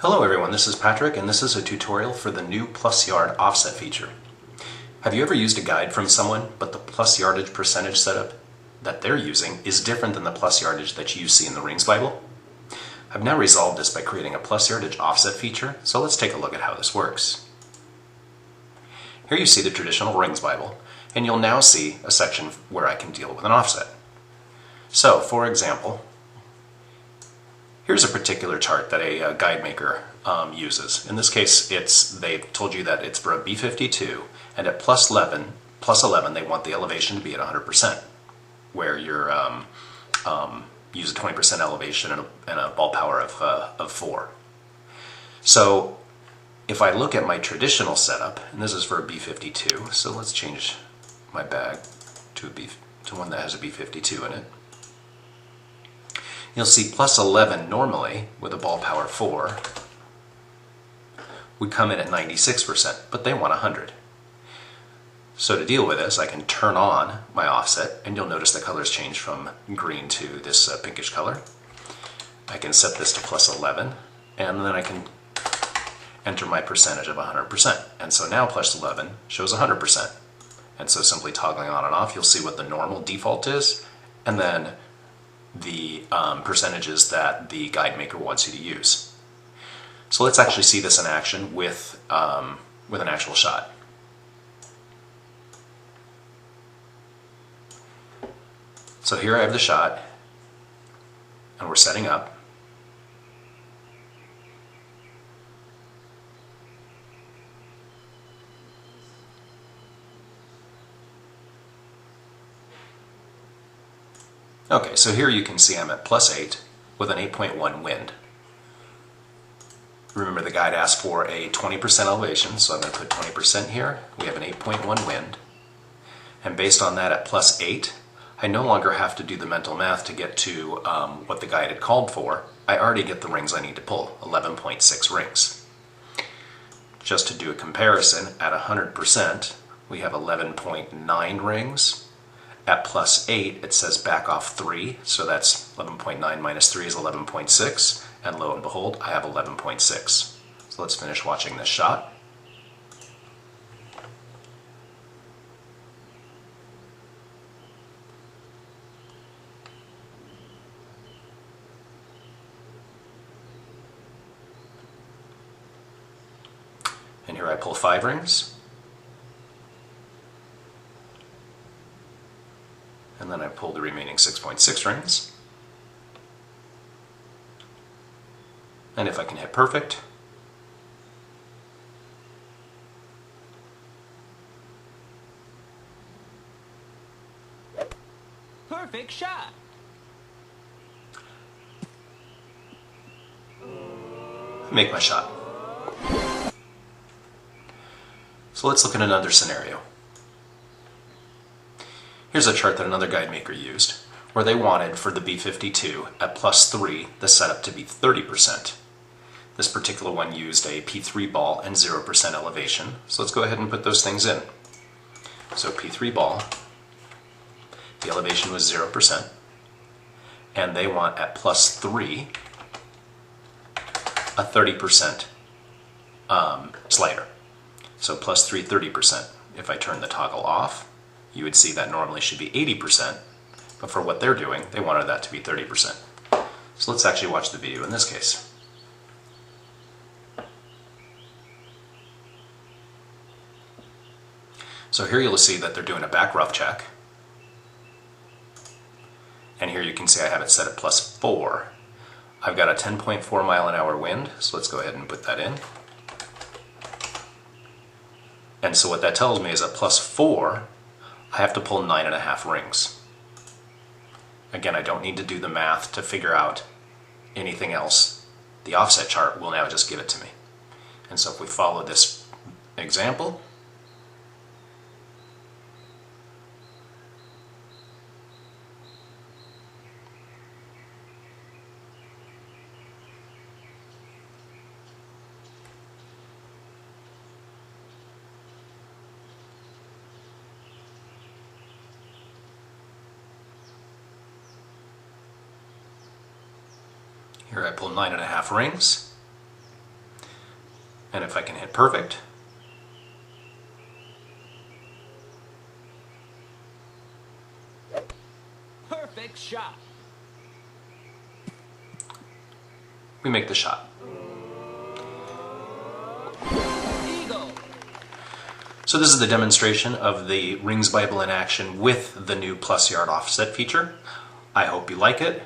Hello everyone, this is Patrick and this is a tutorial for the new plus yard offset feature. Have you ever used a guide from someone but the plus yardage percentage setup that they're using is different than the plus yardage that you see in the Rings Bible? I've now resolved this by creating a plus yardage offset feature, so let's take a look at how this works. Here you see the traditional Rings Bible, and you'll now see a section where I can deal with an offset. So, for example, here's a particular chart that a guide maker uses. In this case, they've told you that it's for a B52, and at plus 11, they want the elevation to be at 100%, where you're use a 20% elevation and a ball power of 4. So if I look at my traditional setup, and this is for a B52, so let's change my bag to one that has a B52 in it. You'll see plus 11 normally with a ball power 4 would come in at 96%, but they want 100. So to deal with this, I can turn on my offset, and you'll notice the colors change from green to this pinkish color. I can set this to plus 11, and then I can enter my percentage of 100%. And so now plus 11 shows 100%. And so simply toggling on and off, you'll see what the normal default is, and then the percentages that the guide maker wants you to use. So let's actually see this in action with an actual shot. So here I have the shot, and we're setting up. Okay, so here you can see I'm at plus 8 with an 8.1 wind. Remember the guide asked for a 20% elevation, so I'm going to put 20% here. We have an 8.1 wind. And based on that at plus 8, I no longer have to do the mental math to get to what the guide had called for. I already get the rings I need to pull, 11.6 rings. Just to do a comparison, at 100%, we have 11.9 rings. At plus 8, it says back off 3, so that's 11.9 minus 3 is 11.6, and lo and behold, I have 11.6. So let's finish watching this shot. And here I pull 5 rings. And then I pull the remaining 6.6 rings. And if I can hit perfect, perfect shot. make my shot. So let's look at another scenario. Here's a chart that another guide maker used, where they wanted for the B52 at plus 3 the setup to be 30%. This particular one used a P3 ball and 0% elevation, so let's go ahead and put those things in. So P3 ball, the elevation was 0%, and they want at plus 3 a 30% slider. So plus 3, 30%. If I turn the toggle off, you would see that normally should be 80%, but for what they're doing, they wanted that to be 30%. So let's actually watch the video in this case. So here you'll see that they're doing a back rough check. And here you can see I have it set at plus 4. I've got a 10.4 mile an hour wind, so let's go ahead and put that in. And so what that tells me is at plus 4, I have to pull 9.5 rings. Again, I don't need to do the math to figure out anything else. The offset chart will now just give it to me. And so if we follow this example, here I pull 9.5 rings, And if I can hit perfect, Perfect shot. we make the shot. Eagle. So this is the demonstration of the Rings Bible in action with the new plus yard offset feature. I hope you like it.